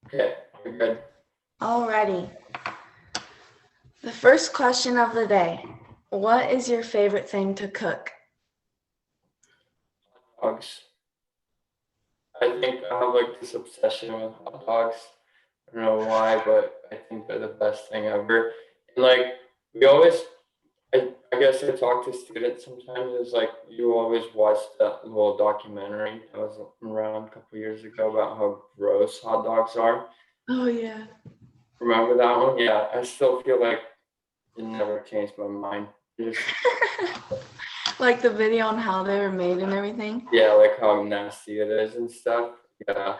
Okay, you're good. Alrighty. The first question of the day. What is your favorite thing to cook? Dogs. I think I have like this obsession with hot dogs. I don't know why, but I think they're the best thing ever. And like we always, I guess I talk to students sometimes. It's like you always watch that little documentary that was around a couple years ago about how gross hot dogs are. Oh, yeah. Remember that one? Yeah, I still feel like it never changed my mind. Just Like the video on how they were made and everything. yeah, like how nasty it is and stuff. Yeah,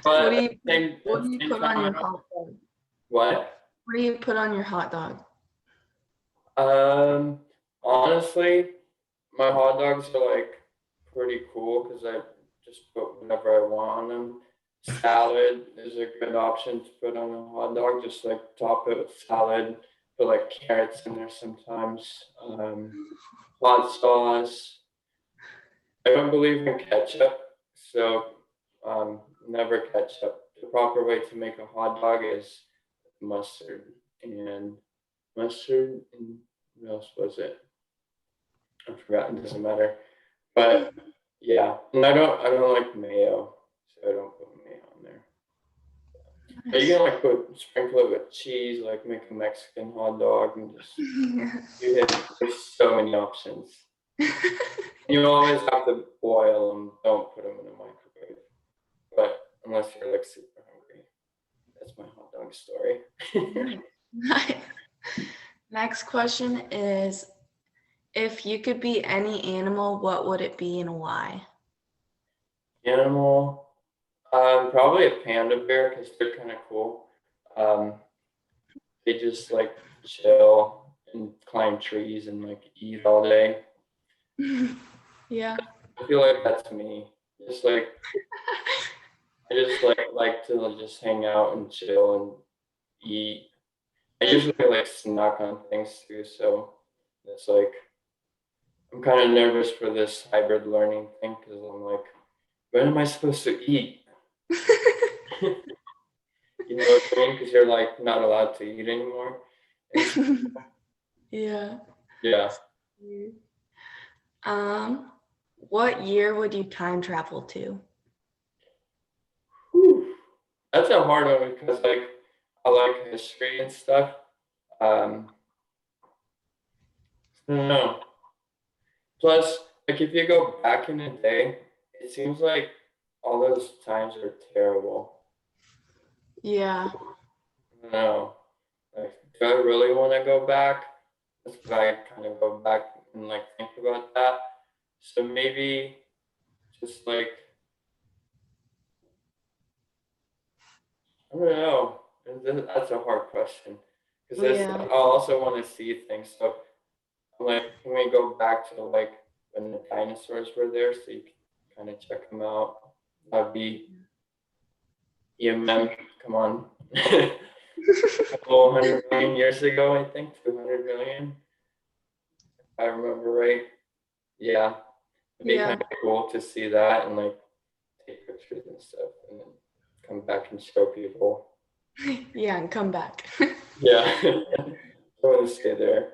What do but you at what do the you same put on time, I your don't. hot dog? What? What do you put on your hot dog? Um, honestly, my hot dogs are like pretty cool because I just put whatever I want on them. Salad is a good option to put on a hot dog. Just like top it with salad. Put like carrots in there sometimes. Hot sauce. I don't believe in ketchup, so never ketchup. The proper way to make a hot dog is mustard and what else was it? I forgot. It doesn't matter. But yeah, and I don't like mayo, so I don't put mayo on there. But you Nice. can like put sprinkle it with cheese, like make a Mexican hot dog, and just you hit. There's so many options. You always have to boil them. Don't put them in a microwave. But unless you're like super hungry, that's my hot dog story. Nice. Next question is, if you could be any animal, what would it be and why? Animal, probably a panda bear because they're kind of cool. Um, they just like chill and climb trees and like eat all day. Yeah. I feel like that's me. Just like I just like to just hang out and chill and eat. I usually like snack on things too, so it's like I'm kind of nervous for this hybrid learning thing because I'm like, when am I supposed to eat? You know what I mean? Because you're like not allowed to eat anymore. And so, Yeah. yeah. Um, what year would you time travel to? Whew. That's a hard one because like I like history and stuff. Um, I don't know. Plus, like if you go back in the day, it seems like all those times are terrible. Yeah. I don't know. Like, do I really want to go back? That's why I kind of go back and like think about that. So maybe just like I don't know. That's a hard question because Yeah. I also want to see things. So I'm like, can we go back to like when the dinosaurs were there so you can kind of check them out? That'd be EMM. Come on. Couple 100 million years ago, I think 200 million, if I remember right. Yeah, it'd be kind Yeah. of cool to see that and like take pictures and stuff, and then come back and show people. Yeah, and come back. Yeah, I want to stay there.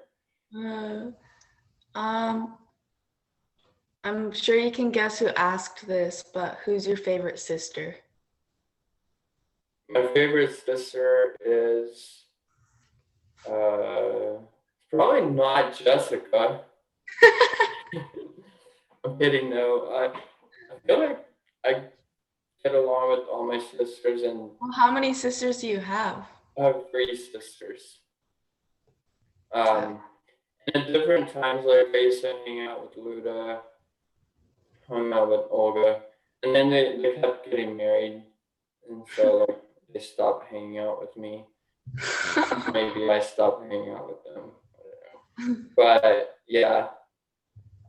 Uh, um, I'm sure you can guess who asked this, but who's your favorite sister? My favorite sister is probably not Jessica. I'm kidding though. I feel like I get along with all my sisters, and Well, how many sisters do you have? I have three sisters. So, Um, and at different times, like I used to hang out with Luda, hung out with Olga, and then they kept getting married, and so like they stopped hanging out with me. Maybe I stopped hanging out with them. I don't know. But yeah,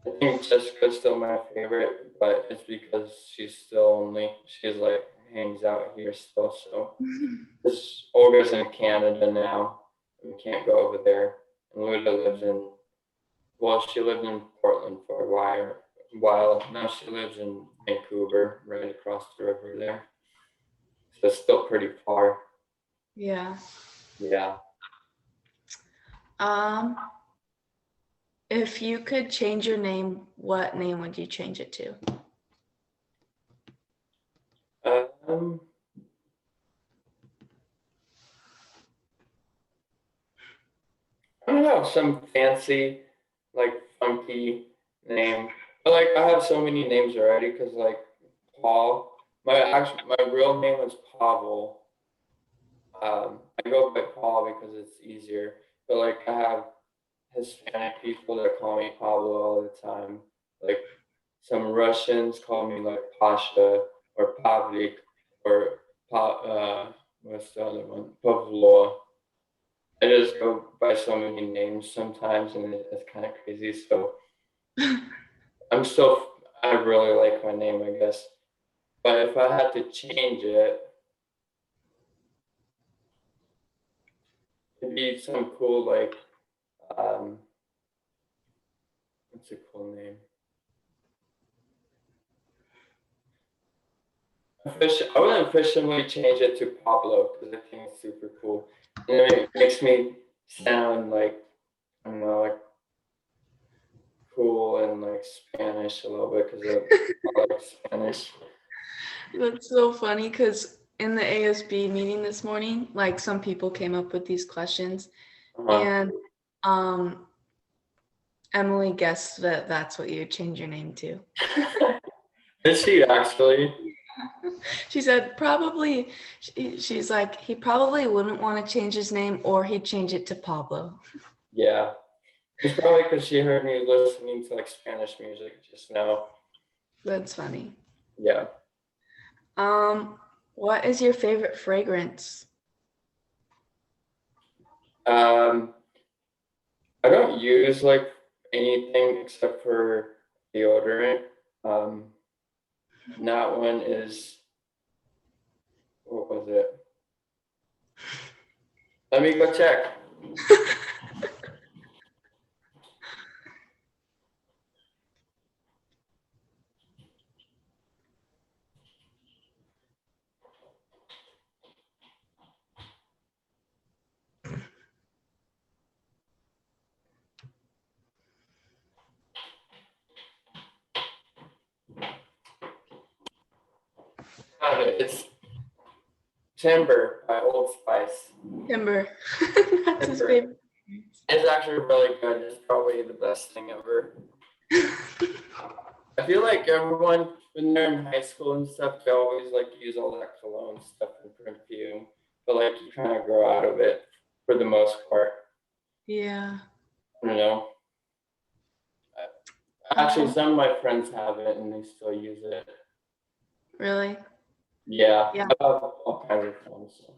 I think Jessica's still my favorite, but it's because she's like hangs out here still. So this Olga's in Canada now. We can't go over there. And Luda lives in well, she lived in Portland for a while. Now she lives in Vancouver, right across the river there. so it's still pretty far. Yeah. Yeah. If you could change your name, what name would you change it to? I don't know, some fancy, like funky name. But like I have so many names already because like Paul, my real name is Pavel. I go by Paul because it's easier. But like I have Hispanic people that call me Pablo all the time. Like some Russians call me like Pasha or Pavlik or what's the other one? Pavlo. I just go by so many names sometimes, and it's kind of crazy. So I'm still, I really like my name, I guess. But if I had to change it, it'd be some cool, like, um, what's a cool name? I would officially change it to Pablo because I think it's super cool. And it makes me sound like, I don't know, like cool and like Spanish a little bit because I like Spanish. That's so funny because in the ASB meeting this morning, like some people came up with these questions, and Emily guessed that that's what you'd change your name to. Did she actually? She said probably, she's like, he probably wouldn't want to change his name or he'd change it to Pablo. Yeah. It's probably because she heard me listening to like Spanish music just now. That's funny. Yeah. What is your favorite fragrance? I don't use like anything except for deodorant. That one is, what was it? Let me go check. It's Timber by Old Spice. Timber. That's his Timber. favorite. It's actually really good. It's probably the best thing ever. I feel like everyone, when they're in high school and stuff, they always like use all that cologne stuff and perfume, but like you kind of grow out of it for the most part. Yeah. I don't know. Actually, some of my friends have it and they still use it. Really? Yeah, Yeah. I have all kinds of friends. So.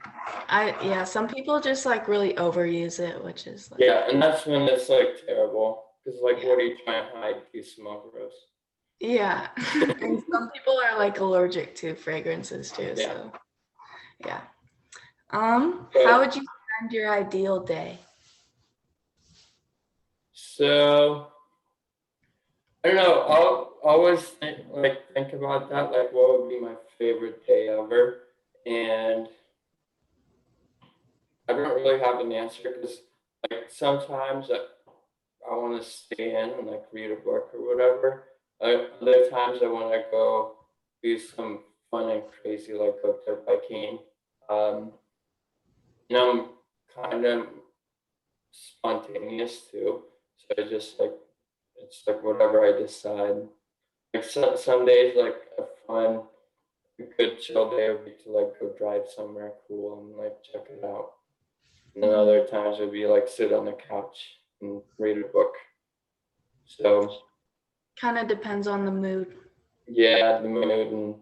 Yeah, some people just like really overuse it, which is like. Yeah, and that's when it's like terrible. Because like, Yeah. what are you trying to hide? You smell gross. Yeah. And some people are like allergic to fragrances too. Yeah. So yeah. How would you spend your ideal day? So I don't know. I'll always think about that. Like, what would be my favorite day ever? And I don't really have an answer because, like, sometimes I want to stay in and like read a book or whatever. Other times I want to go do some fun and crazy, like go dirt biking. Um, I'm kind of spontaneous too, so I just like it's like whatever I decide. Like some days, like a fun, a good chill day would be to like go drive somewhere cool and like check it out. And then other times would be like sit on the couch and read a book. So Kind of depends on the mood. yeah, the mood and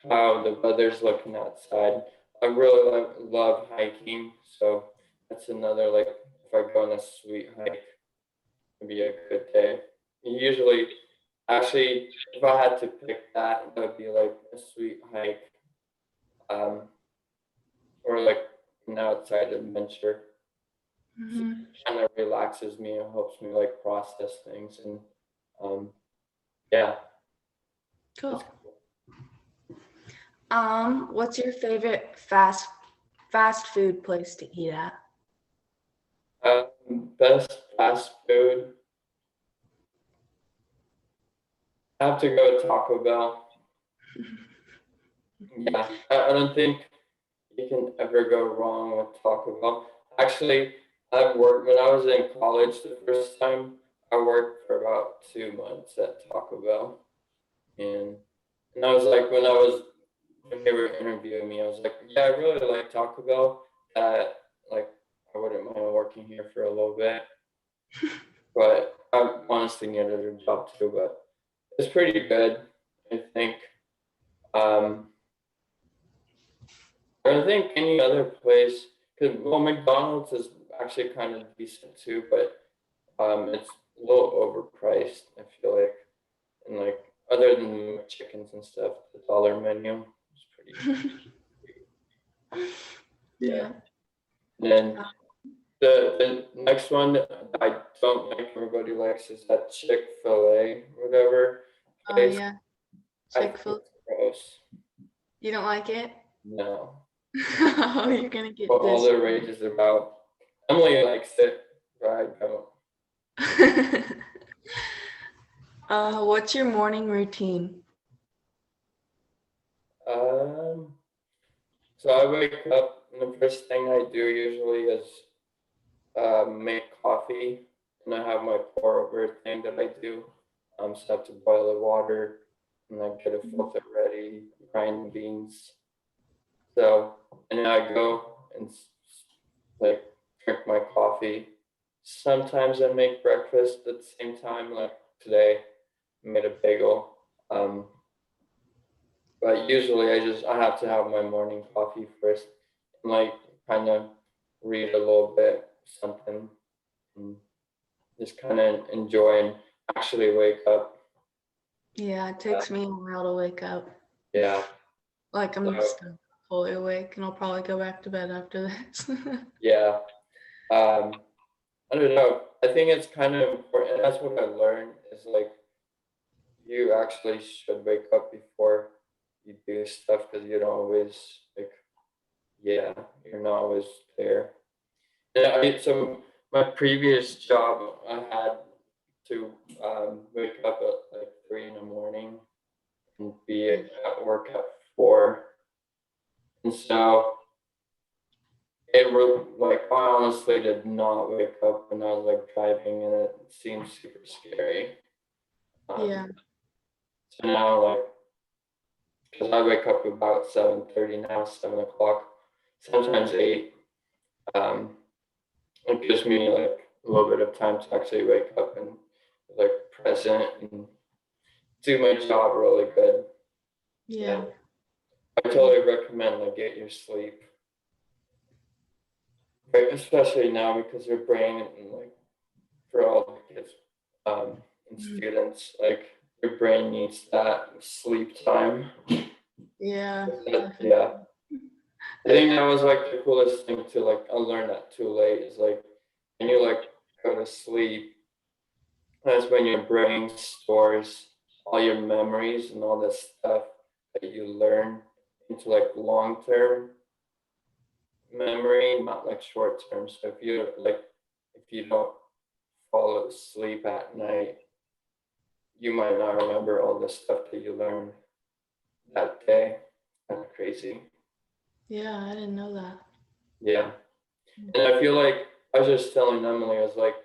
how the weather's looking outside. I really love hiking, so that's another like if I go on a sweet hike, it'd be a good day. Usually, actually, if I had to pick that, that would be like a sweet hike, um, or like an outside adventure. Mm-hmm. Kind of relaxes me and helps me like process things and yeah. Cool. What's your favorite fast food place to eat at? Best fast food. I have to go Taco Bell. Yeah, I don't think you can ever go wrong with Taco Bell. Actually, I've worked when I was in college the first time. I worked for about 2 months at Taco Bell, and I was like, when they were interviewing me, I was like, yeah, I really like Taco Bell. Like, I wouldn't mind working here for a little bit, but I honestly needed a job too. But it's pretty good, I think. Um, I don't think any other place, because well, McDonald's is actually kind of decent too, but it's a little overpriced. I feel like, and like other than chickens and stuff, the dollar menu is pretty. Yeah. Yeah. And then the next one that I don't like, everybody likes, is that Chick-fil-A, whatever Oh place. yeah. I think Chick-fil. it's gross. You don't like it? No. Oh, you're gonna get What all this. the rage is about. Emily likes it, but I don't. What's your morning routine? Um, so I wake up and the first thing I do usually is make coffee, and I have my pour over thing that I do. So I have to boil the water, and I get a filter ready, grind the beans. So and then I go and like drink my coffee. Sometimes I make breakfast at the same time. Like today, I made a bagel. Um, But usually I have to have my morning coffee first and like kind of read a little bit something and just kind of enjoy and actually wake up. Yeah, it takes me a while to wake up. Yeah. Like I'm So still fully awake, and I'll probably go back to bed after this. yeah. Um, I don't know. I think it's kind of important. And that's what I learned is like you actually should wake up before you do stuff because you don't always like yeah, you're not always there. Yeah, so my previous job, I had to wake up at like 3 in the morning and be at work at 4. And so it really, like, I honestly did not wake up when I was like driving, and it seemed super scary. Yeah. So now, like, because I wake up about 7:30 now, 7 o'clock, sometimes 8. Um, it gives me like a little bit of time to actually wake up and like present and do my job really good. Yeah, Yeah. I totally recommend like get your sleep, right? Especially now because your brain and like for all the kids and Mhm. students, like your brain needs that sleep time. Yeah, Yeah, definitely. I think that was like the coolest thing to like I learned that too late is like when you like go to sleep, that's when your brain stores all your memories and all the stuff that you learn into like long term memory, not like short term. So if you don't fall asleep at night, you might not remember all the stuff that you learned that day. Kind of crazy. Yeah, I didn't know that. Yeah. And I feel like I was just telling Emily, I was like,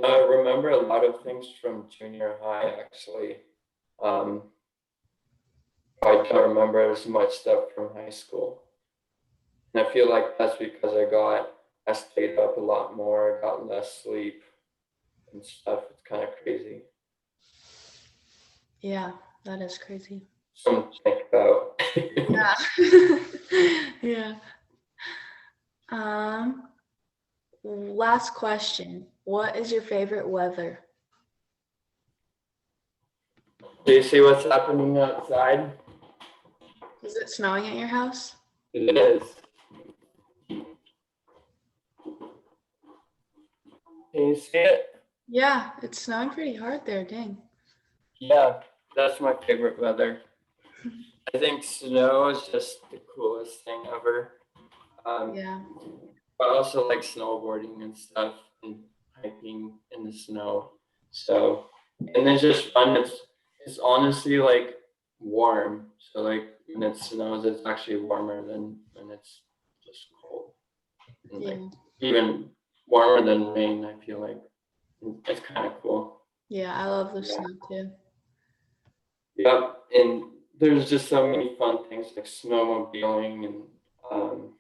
I remember a lot of things from junior high actually. Um, I don't remember as much stuff from high school. And I feel like that's because I stayed up a lot more, I got less sleep and stuff. It's kind of crazy. Yeah, that is crazy. Something to think about. Yeah. Yeah. Um, Last question. What is your favorite weather? Do you see what's happening outside? Is it snowing at your house? It is. Can you see it? Yeah, it's snowing pretty hard there, dang. Yeah, that's my favorite weather. I think snow is just the coolest thing ever. Yeah. But I also like snowboarding and stuff and hiking in the snow. So, and it's just fun. It's honestly like warm. So like when it snows, it's actually warmer than when it's just cold. And like Yeah. even warmer than rain, I feel like it's kind of cool. Yeah, I love the Yeah. snow too. Yep. And there's just so many fun things like snowmobiling and um,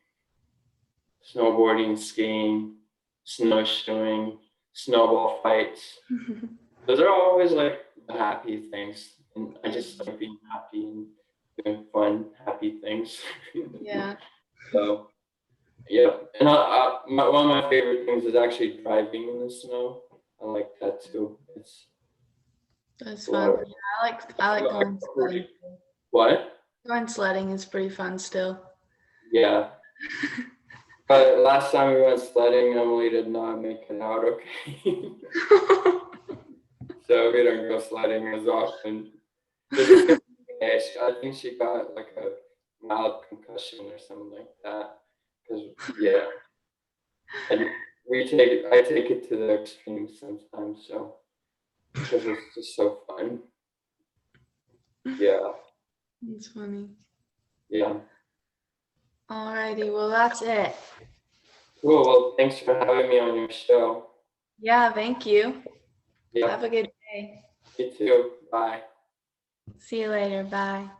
snowboarding, skiing, snowshoeing, snowball fights. Those are always like the happy things. And I Yeah. just like being happy and doing fun, happy things. Yeah. So, yeah. And one of my favorite things is actually driving in the snow. I like that too. It's That's a fun. lot of, Yeah, I like going sledding. what? Going sledding is pretty fun still. Yeah. But last time we went sledding, Emily did not make it out okay. So we don't go sledding as often. I think she got like a mild concussion or something like that. Because yeah, and I take it to the extreme sometimes. So because it's just so fun. Yeah, It's funny. yeah. Alrighty, well that's it. Cool. Well, thanks for having me on your show. Yeah, thank you. Yeah, Have a good day. you too. Bye. See you later. Bye.